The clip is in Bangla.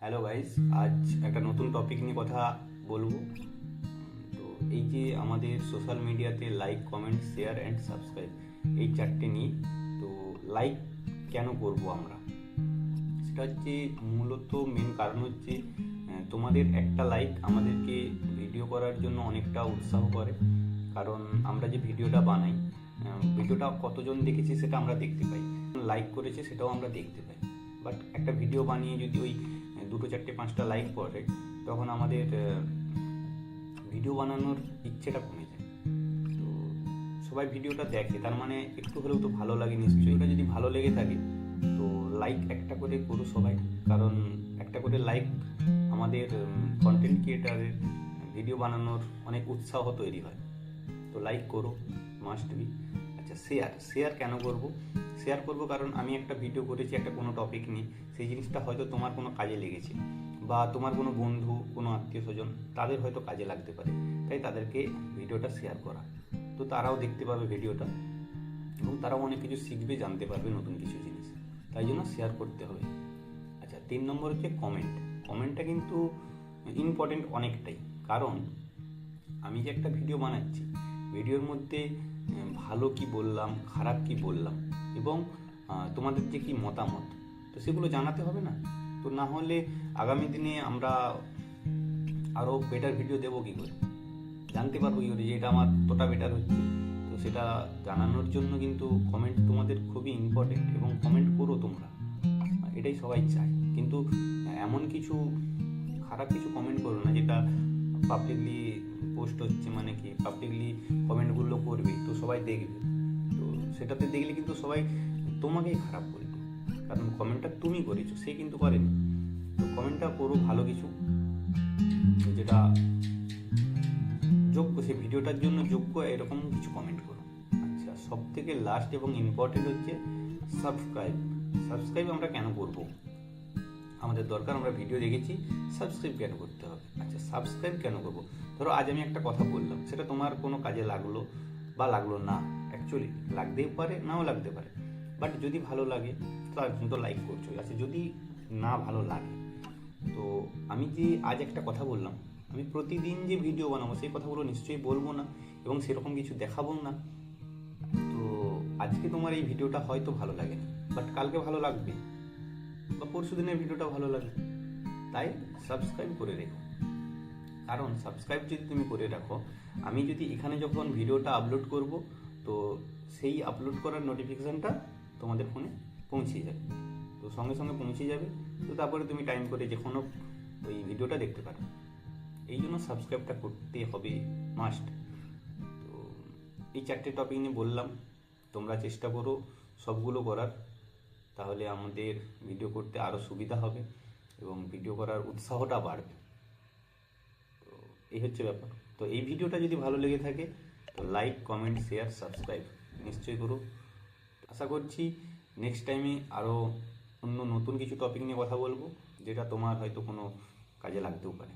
হ্যালো গাইস, আজ একটা নতুন টপিক নিয়ে কথা বলবো। তো এই যে আমাদের সোশ্যাল মিডিয়াতে like, comment, share and subscribe, এই চারটে নিয়ে। তো লাইক কেন করব আমরা, সেটা হচ্ছে মূলত মেন কারণ হচ্ছে তোমাদের একটা লাইক আমাদেরকে ভিডিও করার জন্য অনেকটা উৎসাহ করে। কারণ আমরা যে ভিডিওটা বানাই, ভিডিওটা কতজন দেখেছে সেটা আমরা দেখতে পাই, লাইক করেছে সেটাও আমরা দেখতে পাই। বাট একটা ভিডিও বানিয়ে যদি ওই দুটো চারটে পাঁচটা লাইক পড়ে, তখন আমাদের ভিডিও বানানোর ইচ্ছেটা কমে যায়। তো সবাই ভিডিওটা দেখে, তার মানে একটু হলেও তো ভালো লাগে নিশ্চয়ই। ওটা যদি ভালো লেগে থাকে তো লাইক একটা করে করো সবাই, কারণ একটা করে লাইক আমাদের কন্টেন্ট ক্রিয়েটারের ভিডিও বানানোর অনেক উৎসাহ তৈরি হয়। তো লাইক করো, মাস্ট বি। আচ্ছা, শেয়ার কেন করব? শেয়ার করব কারণ আমি একটা ভিডিও করেছি একটা কোনো টপিক নিয়ে, সেই জিনিসটা হয়তো তোমার কোনো কাজে লেগেছে, বা তোমার কোনো বন্ধু, কোনো আত্মীয় স্বজন, তাদের হয়তো কাজে লাগতে পারে, তাই তাদেরকে ভিডিওটা শেয়ার করা। তো তারাও দেখতে পাবে ভিডিওটা এবং তারাও অনেক কিছু শিখবে, জানতে পারবে নতুন কিছু জিনিস, তাই জন্য শেয়ার করতে হবে। আচ্ছা, 3 নম্বর হচ্ছে কমেন্ট। কমেন্টটা কিন্তু ইম্পর্টেন্ট অনেকটাই, কারণ আমি যে একটা ভিডিও বানাচ্ছি, ভিডিওর মধ্যে ভালো কি বললাম, খারাপ কি বললাম, এবং তোমাদের যে কি মতামত, তো সেগুলো জানাতে হবে না? তো না হলে আগামী দিনে আমরা আরও বেটার ভিডিও দেবো কী করে, জানতে পারবো কী করে যে এটা আমার কতটা বেটার হচ্ছে? তো সেটা জানানোর জন্য কিন্তু কমেন্ট তোমাদের খুবই ইম্পর্টেন্ট, এবং কমেন্ট করো তোমরা, এটাই সবাই চায়। কিন্তু এমন কিছু খারাপ কিছু কমেন্ট করো না যেটা পাবলিকলি পোস্ট হচ্ছে, মানে কি পাবলিকলি কমেন্টগুলো করবে তো সবাই দেখবে, তো সেটাতে দেখলে কিন্তু সবাই তোমাকেই খারাপ বলবে, কারণ কমেন্টটা তুমি করেছো, সে কিন্তু করেনি। তো কমেন্টটা করো ভালো কিছু, যেটা যোগ্য, সেই ভিডিওটার জন্য যোগ্য, এরকম কিছু কমেন্ট করো। আচ্ছা, সব থেকে লাস্ট এবং ইম্পর্টেন্ট হচ্ছে সাবস্ক্রাইব। সাবস্ক্রাইব আমরা কেন করবো? আমাদের দরকার, আমরা ভিডিও দেখেছি, সাবস্ক্রাইব কেন করতে হবে? আচ্ছা, সাবস্ক্রাইব কেন করবো? ধরো আজ আমি একটা কথা বললাম, সেটা তোমার কোনো কাজে লাগলো বা লাগলো না, অ্যাকচুয়ালি লাগতেই পারে, নাও লাগতে পারে, বাট যদি ভালো লাগে তার জন্য তো লাইক করছো। আচ্ছা, যদি না ভালো লাগে, তো আমি যে আজ একটা কথা বললাম, আমি প্রতিদিন যে ভিডিও বানাবো সেই কথাগুলো নিশ্চয়ই বলবো না, এবং সেরকম কিছু দেখাবো না। তো আজকে তোমার এই ভিডিওটা হয়তো ভালো লাগে না, বাট কালকে ভালো লাগবে, বা পরশু দিনের ভিডিওটা ভালো লাগে। তাই সাবস্ক্রাইব করে রেখো, কারণ সাবস্ক্রাইব যদি তুমি করে রাখো, আমি যদি এখানে যখন ভিডিওটা আপলোড করব, তো সেই আপলোড করার নোটিফিকেশানটা তোমাদের ফোনে পৌঁছে যাবে, তো সঙ্গে সঙ্গে পৌঁছে যাবে। তো তারপরে তুমি টাইম করে যে কোনো ওই ভিডিওটা দেখতে পারো। এই জন্য সাবস্ক্রাইবটা করতে হবে, মাস্ট। তো এই চারটে টপিক নিয়ে বললাম, তোমরা চেষ্টা করো সবগুলো করার, তাহলে আমাদের ভিডিও করতে আরও সুবিধা হবে এবং ভিডিও করার উৎসাহটা বাড়বে। তো এই হচ্ছে ব্যাপার। তো এই ভিডিওটা যদি ভালো লেগে থাকে, তো লাইক, কমেন্ট, শেয়ার, সাবস্ক্রাইব নিশ্চয়ই করো। আশা করছি নেক্সট টাইমে আরও অন্য নতুন কিছু টপিক নিয়ে কথা বলবো, যেটা তোমার হয়তো কোনো কাজে লাগতেও পারে।